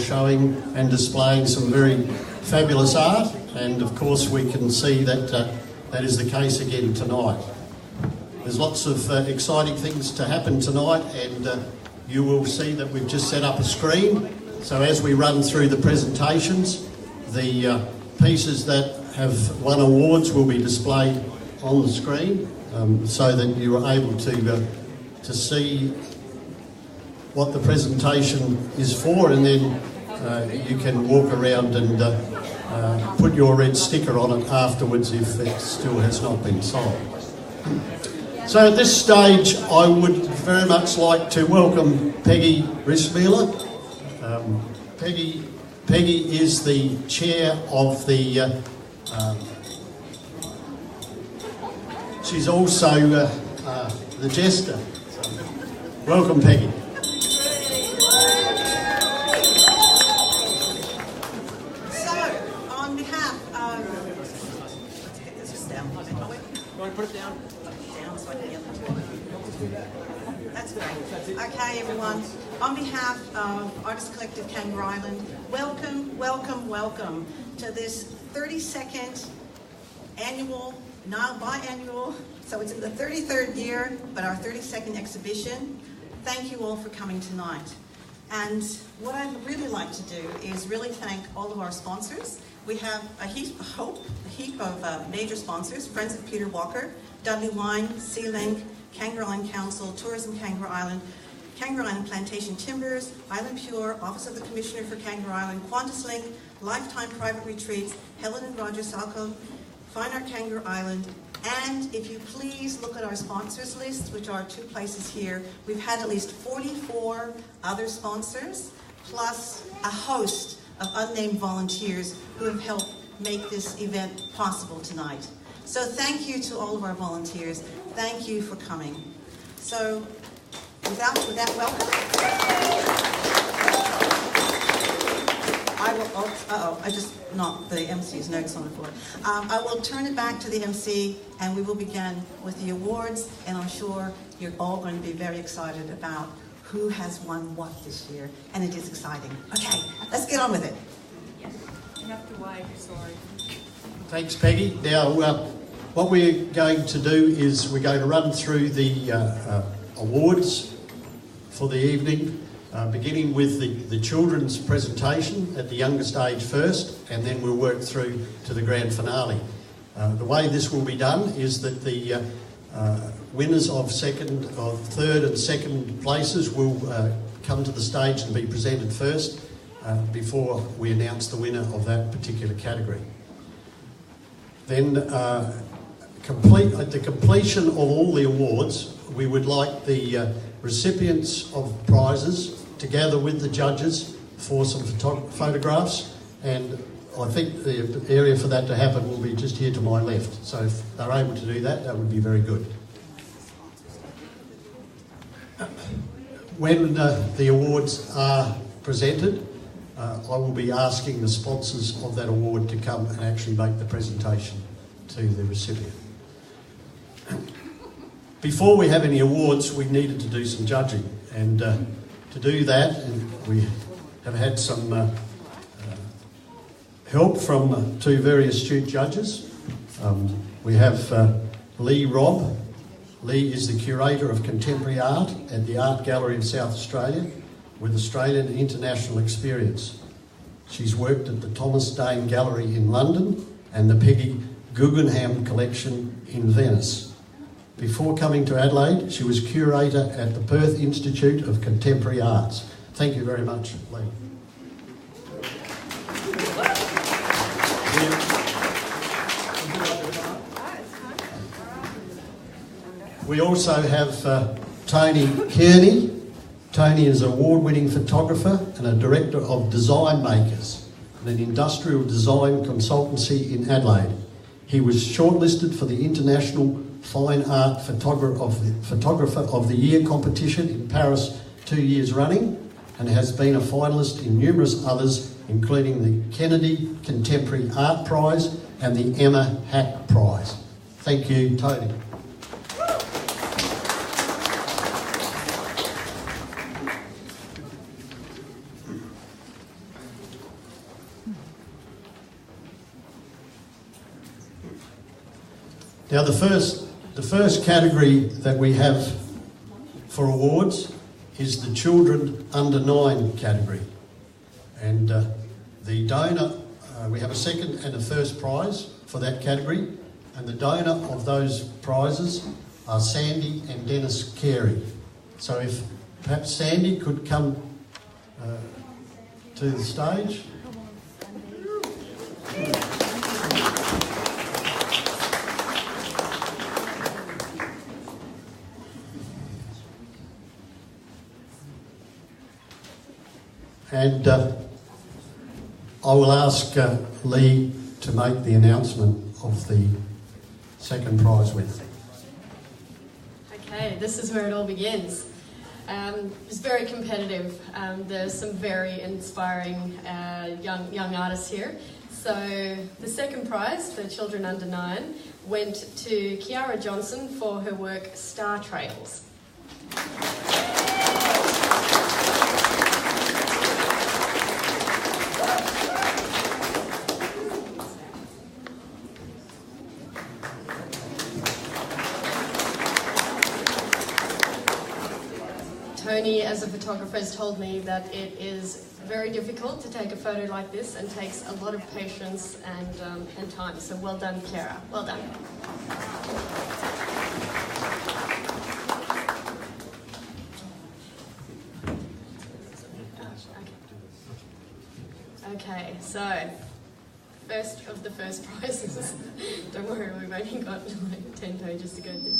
showing and displaying some very fabulous art, and of course we can see that that is the case again tonight. There's lots of exciting things to happen tonight, and you will see that we've just set up a screen. So as we run through the presentations, the pieces that have won awards will be displayed on the screen, so that you are able to see what the presentation is for, and then you can walk around and put your red sticker on it afterwards if it still has not been sold. So at this stage, I would very much like to welcome Peggy Rissmiller. Peggy is the chair of the... she's also the jester. So, welcome, Peggy. Put it down. Down so I can get them. That's great. Okay, everyone. On behalf of Artist Collective Kangaroo Island, welcome, welcome, welcome to this 32nd annual, now biannual, so it's in the 33rd year, but our 32nd exhibition. Thank you all for coming tonight. And what I'd really like to do is really thank all of our sponsors. We have a heap of major sponsors: Friends of Peter Walker, Dudley Wine, Sea Link, Kangaroo Island Council, Tourism Kangaroo Island Plantation Timbers, Island Pure, Office of the Commissioner for Kangaroo Island, Qantas Link, Lifetime Private Retreats, Helen and Roger Salco, Fine Art Kangaroo Island, and if you please look at our sponsors list, which are 2 places here. We've had at least 44 other sponsors, plus a host of unnamed volunteers who have helped make this event possible tonight. So thank you to all of our volunteers. Thank you for coming. So with that welcome, I just knocked the MC's notes on the floor. I will turn it back to the MC, and we will begin with the awards, and I'm sure you're all going to be very excited about who has won what this year, and it is exciting. Okay, let's get on with it. Yes, you have to wait, sorry. Thanks, Peggy. Now, what we're going to do is we're going to run through the awards for the evening, beginning with the children's presentation at the youngest age first, and then we'll work through to the grand finale. The way this will be done is that the winners of third and second places will come to the stage and be presented first before we announce the winner of that particular category. Then, at the completion of all the awards, we would like the recipients of prizes to gather with the judges for some photographs, and I think the area for that to happen will be just here to my left. So if they're able to do that, that would be very good. When the awards are presented, I will be asking the sponsors of that award to come and actually make the presentation to the recipient. Before we have any awards, we needed to do some judging, and to do that, and we have had some help from 2 very astute judges. We have Lee Robb. Lee is the Curator of Contemporary Art at the Art Gallery of South Australia with Australian and international experience. She's worked at the Thomas Dane Gallery in London and the Peggy Guggenheim Collection in Venice. Before coming to Adelaide, she was Curator at the Perth Institute of Contemporary Arts. Thank you very much, Lee. We also have Tony Kearney. Tony is an award-winning photographer and a director of Design Makers, an industrial design consultancy in Adelaide. He was shortlisted for the International Fine Art Photographer of the Year competition in Paris 2 years running, and has been a finalist in numerous others, including the Kennedy Contemporary Art Prize and the Emma Hack Prize. Thank you, Tony. Now the first category that we have for awards is the Children Under 9 category. And the donor, we have a second and a first prize for that category, and the donor of those prizes are Sandy and Dennis Keir. So if perhaps Sandy could come to the stage. And I will ask Lee to make the announcement of the second prize winner. Okay, this is where it all begins. It's very competitive. There's some very inspiring young artists here. So the second prize for Children Under 9 went to Kiara Johnson for her work Star Trails. Tony, as a photographer, has told me that it is very difficult to take a photo like this and takes a lot of patience and time. So well done, Kiara. Well done. Okay, so first of the first prizes. Don't worry, we've only got like 10 pages to go through.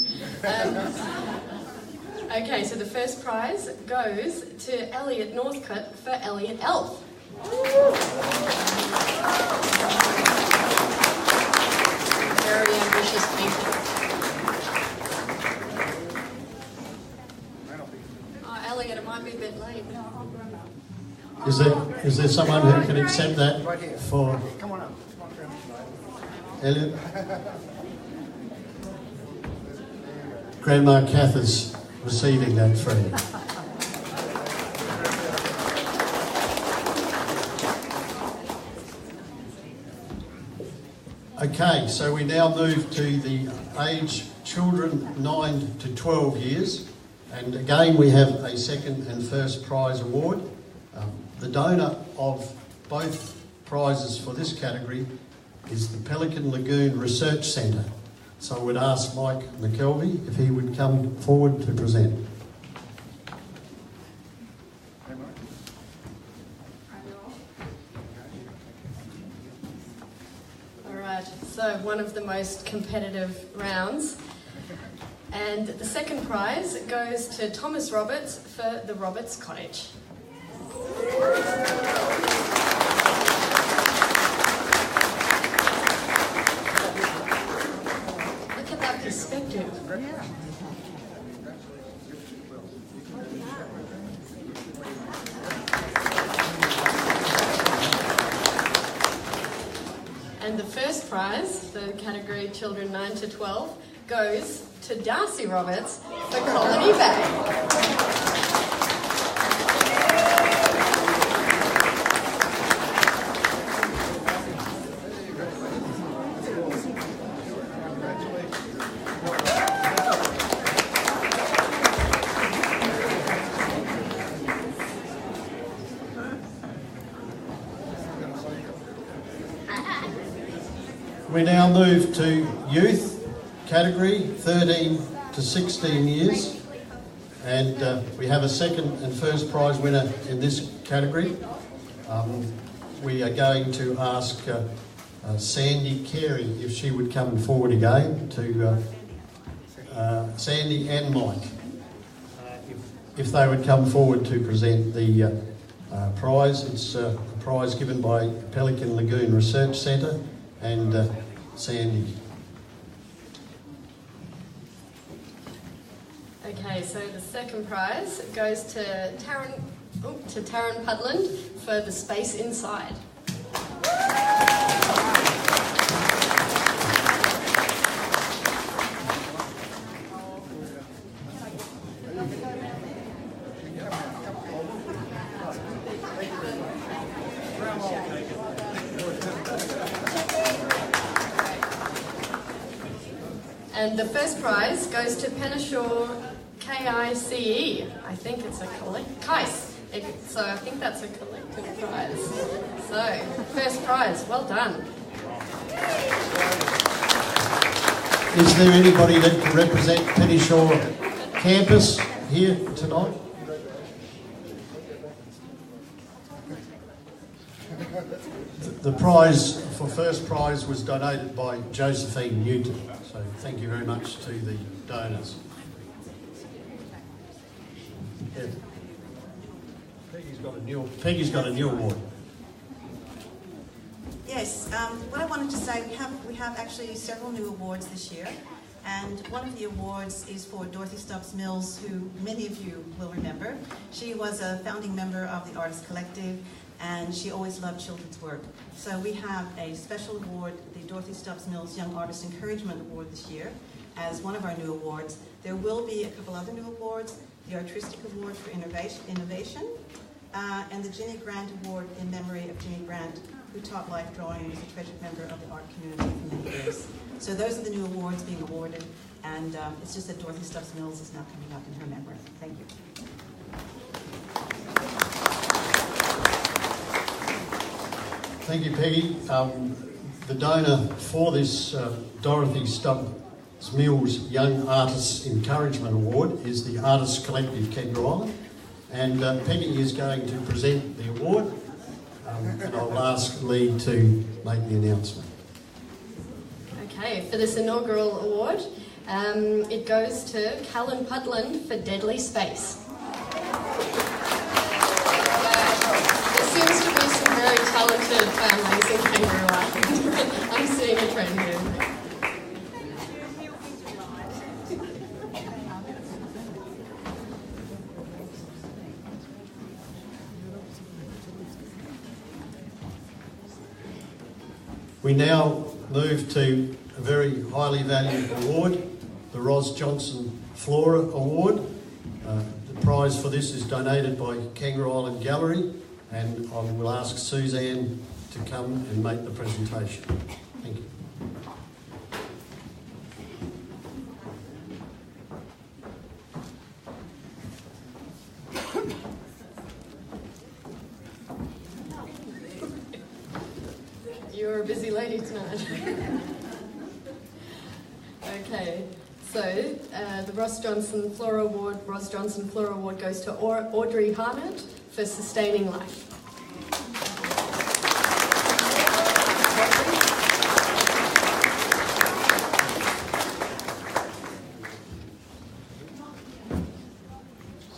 Okay, so the first prize goes to Elliot Northcott for Elliot Elf. Very ambitious painting. Oh, Elliot, it might be a bit late. Is there someone who can accept that for Elliot? Grandma Kath is receiving that for you. Okay, so we now move to the age children 9 to 12 years, and again we have a second and first prize award. The donor of both prizes for this category is the Pelican Lagoon Research Centre. So I would ask Mike McKelvey if he would come forward to present. All right, so one of the most competitive rounds. And the second prize goes to Thomas Roberts for the Roberts Cottage. Perspective. And the first prize, the category Children 9 to 12, goes to Darcy Roberts for Colony Bay. We now move to youth category, 13 to 16 years, and we have a second and first prize winner in this category. We are going to ask Sandy Keir if she would come forward again to Sandy and Mike, if they would come forward to present the prize. It's a prize given by Pelican Lagoon Research Centre and Sandy. Okay, so the second prize goes to Taryn Putland for The Space Inside. And the first prize goes to Penneshaw KICE. I think it's a KICE. So I think that's a collective prize. So, first prize, well done. Is there anybody that can represent Penneshaw campus here tonight? The prize for first prize was donated by Josephine Newton. So thank you very much to the donors. Yeah. Peggy's got a new award. Yes, what I wanted to say, we have actually several new awards this year, and one of the awards is for Dorothy Stubbs Mills, who many of you will remember. She was a founding member of the Artist Collective, and she always loved children's work. So we have a special award, the Dorothy Stubbs Mills Young Artist Encouragement Award this year, as one of our new awards. There will be a couple other new awards, the Artristic Award for Innovation, and the Ginny Grant Award in memory of Ginny Grant, who taught life drawing and was a treasured member of the art community for many years. So those are the new awards being awarded, and it's just that Dorothy Stubbs Mills is now coming up in her memory. Thank you. Thank you, Peggy. The donor for this Dorothy Stubbs Mills Young Artists Encouragement Award is the Artist Collective Kangaroo Island, and Peggy is going to present the award, and I'll ask Lee to make the announcement. Okay, for this inaugural award, it goes to Callan Pudland for Deadly Space. There seems to be some very talented families in Kangaroo Island. I'm seeing a trend here. We now move to a very highly valued award, the Ros Johnson Flora Award. The prize for this is donated by Kangaroo Island Gallery, and I will ask Suzanne to come and make the presentation. Thank you. You're a busy lady tonight. Okay, so the Ross Johnson Flora Award goes to Audrey Harnett for Sustaining Life.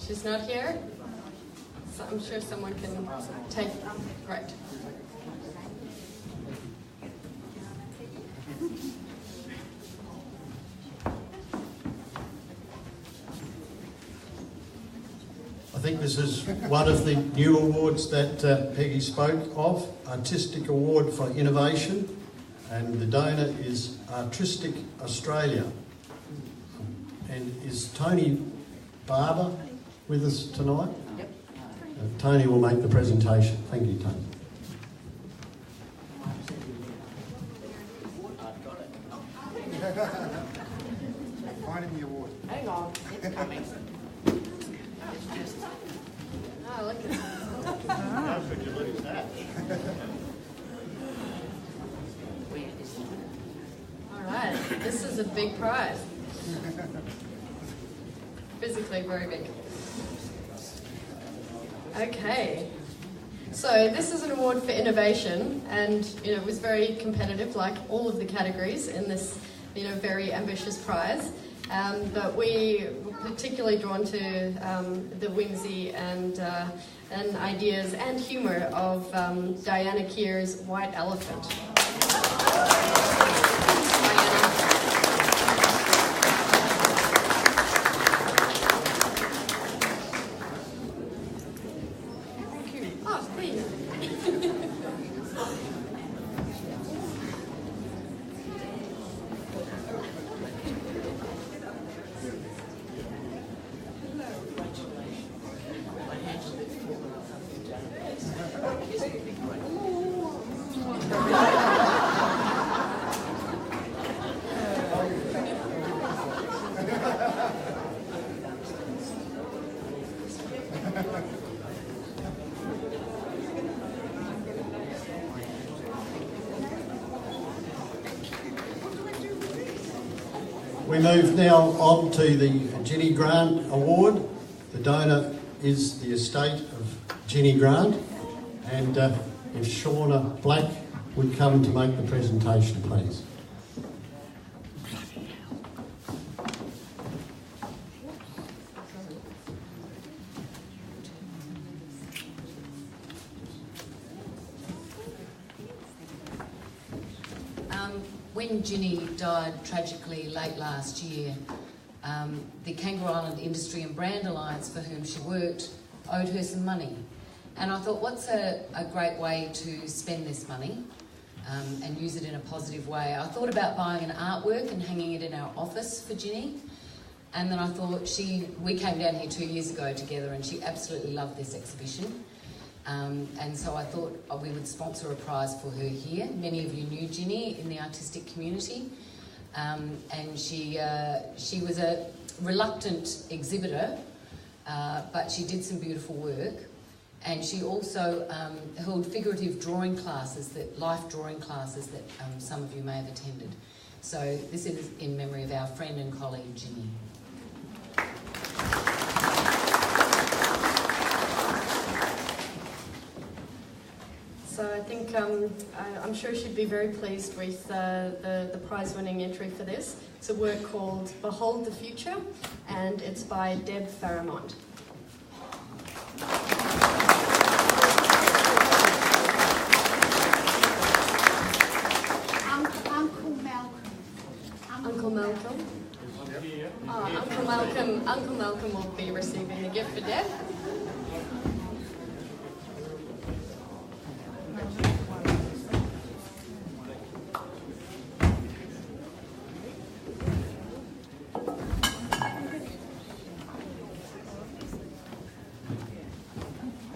She's not here, so I'm sure someone can take. Right. I think this is one of the new awards that Peggy spoke of, Artistic Award for Innovation, and the donor is Artristic Australia. And is Tony Barber with us tonight? Yep. Tony will make the presentation. Thank you, Tony. Finding the award. Hang on, it's coming. Oh, look at that. How could you lose that? All right, this is a big prize. Physically very big. Okay, so this is an award for innovation, and it was very competitive, like all of the categories in this very ambitious prize. But we were particularly drawn to the whimsy and ideas and humour of Diana Keir's White Elephant. Thank you. Oh, please. We move now on to the Ginny Grant Award. The donor is the estate of Ginny Grant. And if Shauna Black would come to make the presentation, please. When Ginny died tragically late last year, the Kangaroo Island Industry and Brand Alliance, for whom she worked, owed her some money. And I thought, what's a great way to spend this money and use it in a positive way? I thought about buying an artwork and hanging it in our office for Ginny. And then I thought, we came down here 2 years ago together and she absolutely loved this exhibition. And so I thought we would sponsor a prize for her here. Many of you knew Ginny in the artistic community. And she was a reluctant exhibitor, but she did some beautiful work. And she also held figurative drawing classes, life drawing classes that some of you may have attended. So this is in memory of our friend and colleague, Ginny. So I think I'm sure she'd be very pleased with the prize-winning entry for this. It's a work called Behold the Future, and it's by Deb Faramond. Uncle Malcolm. Oh, Uncle Malcolm will be receiving the gift for Deb.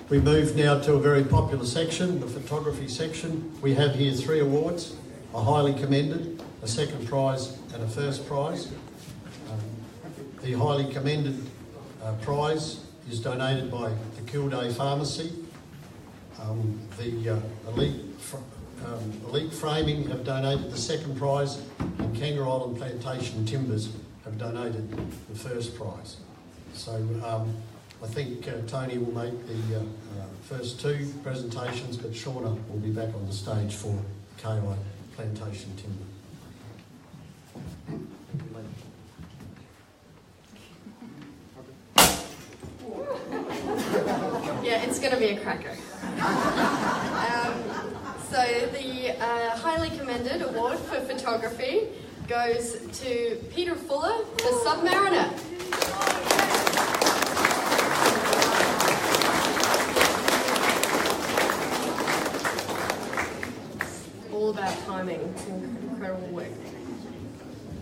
We move now to a very popular section, the photography section. We have here 3 awards, a highly commended, a second prize and a first prize. The highly commended prize is donated by the Kilday Pharmacy. The Elite Framing have donated the second prize, and Kangaroo Island Plantation Timbers have donated the first prize. So I think Tony will make the first 2 presentations, but Shauna will be back on the stage for KI Plantation Timber. Yeah, it's going to be a cracker. So the highly commended award for photography goes to Peter Fuller for Submariner. All about timing. It's incredible work.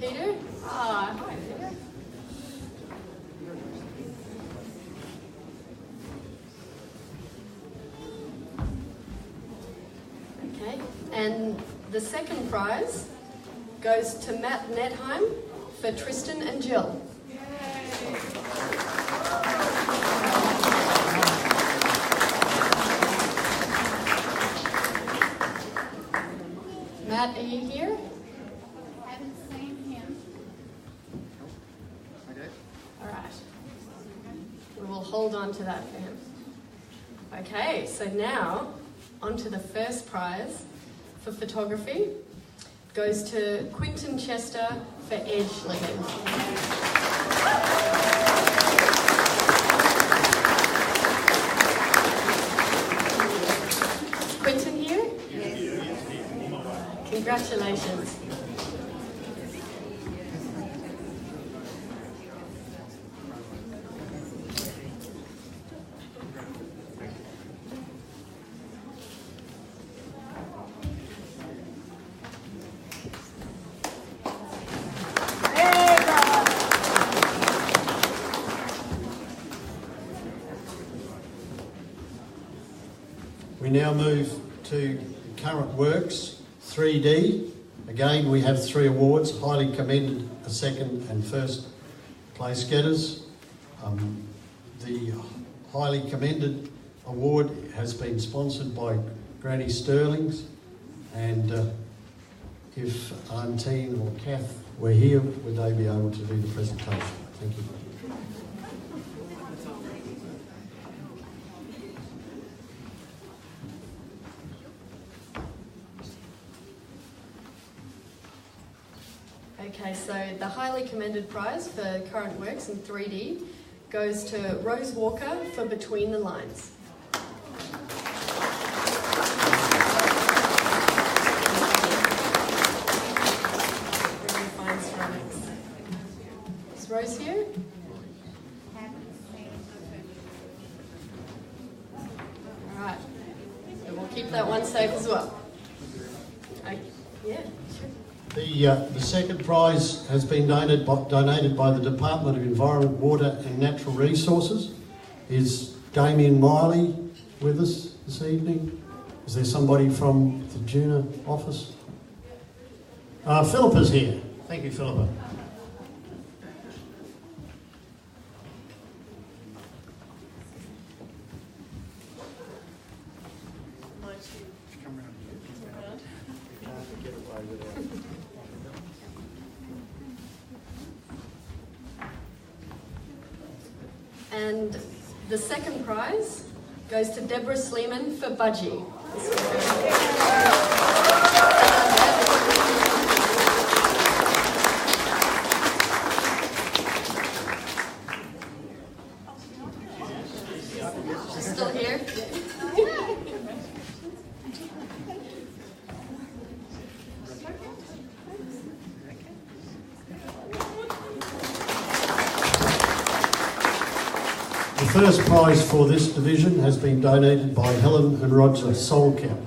Peter? Hi, Peter. Okay, and the second prize goes to Matt Netheim for Tristan and Jill. Matt, are you here? I haven't seen him. Okay. All right. We will hold on to that for him. Okay, so now on to the first prize for photography. Goes to Quinton Chester for edge living. Quinton here? Yes. Congratulations. We now move to current works, 3D. Again, we have 3 awards, highly commended, a second and first place getters. The highly commended award has been sponsored by Granny Sterling's, and if Antony or Kath were here, would they be able to do the presentation? Thank you. Okay, so the highly commended prize for current works in 3D goes to Rose Walker for Between the Lines. Very fine ceramics. Is Rose here? All right, so we'll keep that one safe as well. Okay. Yeah, sure. The second prize has been donated by the Department of Environment, Water and Natural Resources. Is Damien Miley with us this evening? Is there somebody from the Juna office? Philippa's here. Thank you, Philippa. And the second prize goes to Deborah Sleeman for Budgie. She's still here? The first prize for this division has been donated by Helen and Roger Solcap.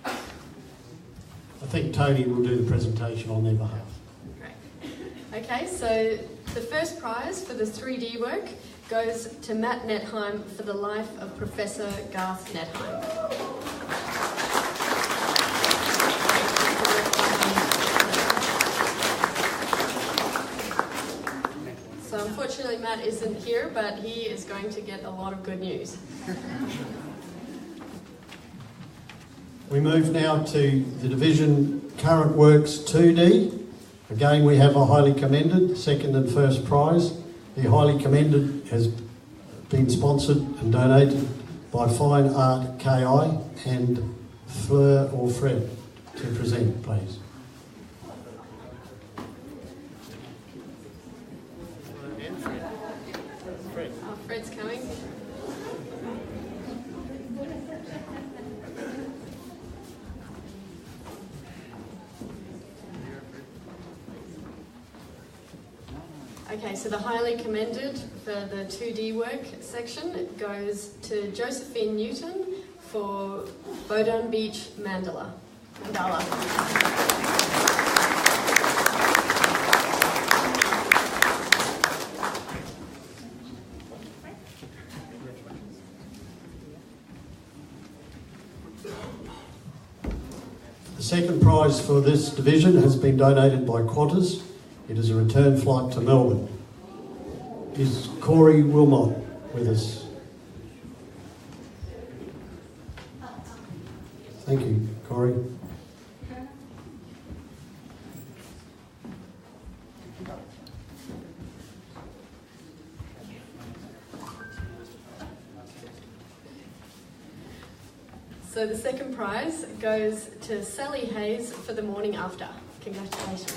I think Tony will do the presentation on their behalf. Great. Okay, so the first prize for the 3D work goes to Matt Netheim for the life of Professor Garth Netheim. So unfortunately Matt isn't here, but he is going to get a lot of good news. We move now to the division Current Works 2D. Again, we have a highly commended second and first prize. The highly commended has been sponsored and donated by Fine Art KI and Fleur or Fred to present, please. Oh, Fred's coming. Okay, so the highly commended for the 2D work section goes to Josephine Newton for Bodun Beach Mandala. The second prize for this division has been donated by Qantas. It is a return flight to Melbourne. Is Corey Wilmot with us? Thank you, Corey. So the second prize goes to Sally Hayes for The Morning After. Congratulations.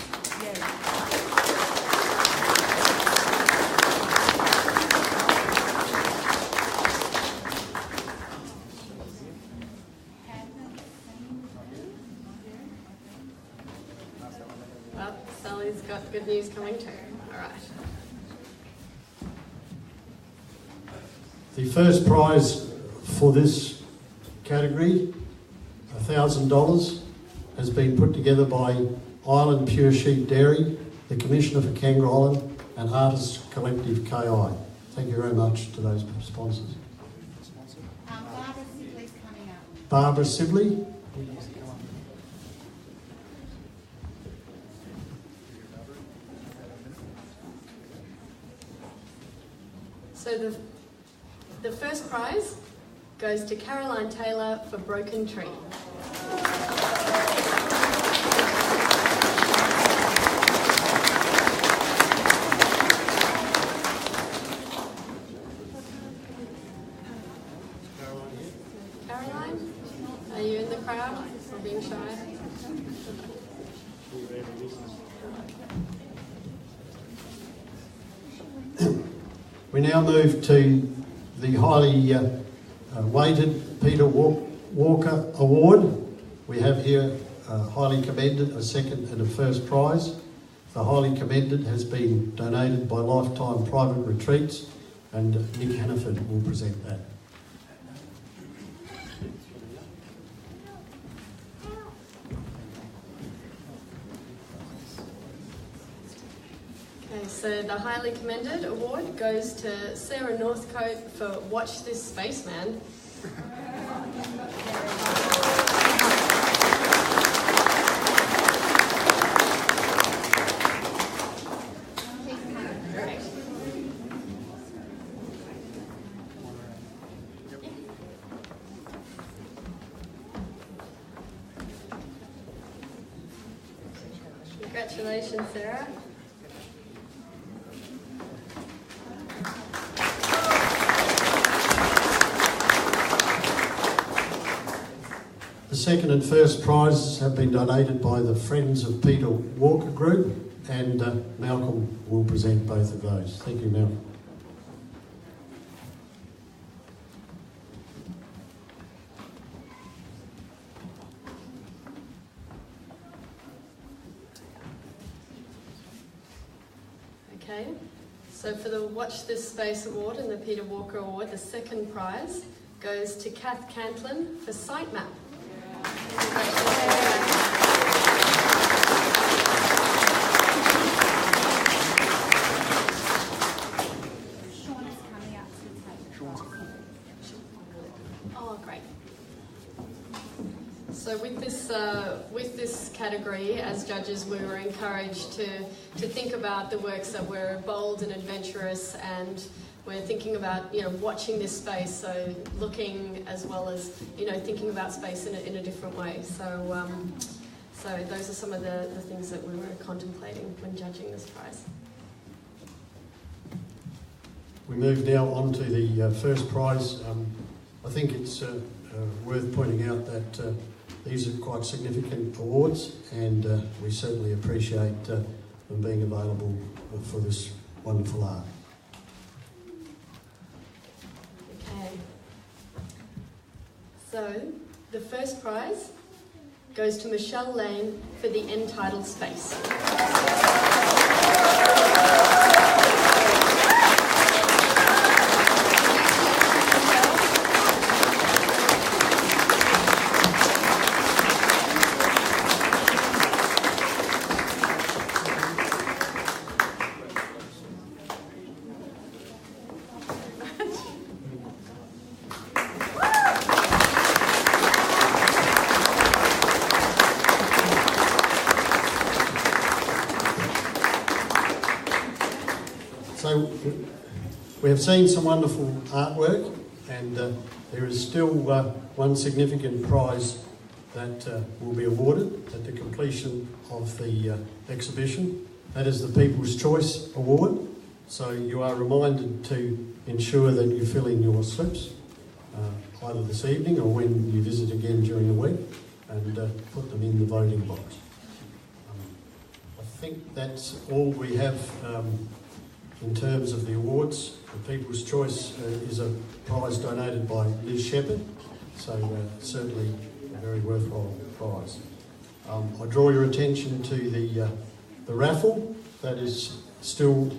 Well, Sally's got good news coming too. All right. The first prize for this category, $1,000, has been put together by Island Pure Sheep Dairy, the Commissioner for Kangaroo Island, and Artists Collective KI. Thank you very much to those sponsors. Barbara Sibley's coming up. Barbara Sibley. So the first prize goes to Caroline Taylor for Broken Tree. crowd or being shy? We now move to the highly weighted Peter Walker Award. We have here highly commended, a second and a first prize. The highly commended has been donated by Lifetime Private Retreats, and Nick Hannaford will present that. Okay, so the highly commended award goes to Sarah Northcote for Watch This Spaceman. Congratulations, Sarah. The second and first prizes have been donated by the Friends of Peter Walker Group, and Malcolm will present both of those. Thank you, Malcolm. Okay, so for the Watch This Space Award and the Peter Walker Award, the second prize goes to Kath Cantlin for Sitemap. Sean is coming up to take. Oh, great. So with this category, as judges, we were encouraged to think about the works that were bold and adventurous, and we're thinking about, watching this space, so looking as well as, thinking about space in a different way. So those are some of the things that we were contemplating when judging this prize. We move now on to the first prize. I think it's worth pointing out that these are quite significant awards, and we certainly appreciate them being available for this wonderful art. Okay. So the first prize goes to Michelle Lane for the Entitled Space. So we have seen some wonderful artwork, and there is still one significant prize that will be awarded at the completion of the exhibition. That is the People's Choice Award. So you are reminded to ensure that you fill in your slips either this evening or when you visit again during the week, and put them in the voting box. I think that's all we have in terms of the awards. The People's Choice is a prize donated by Liz Shepherd, so certainly a very worthwhile prize. I draw your attention to the raffle that is still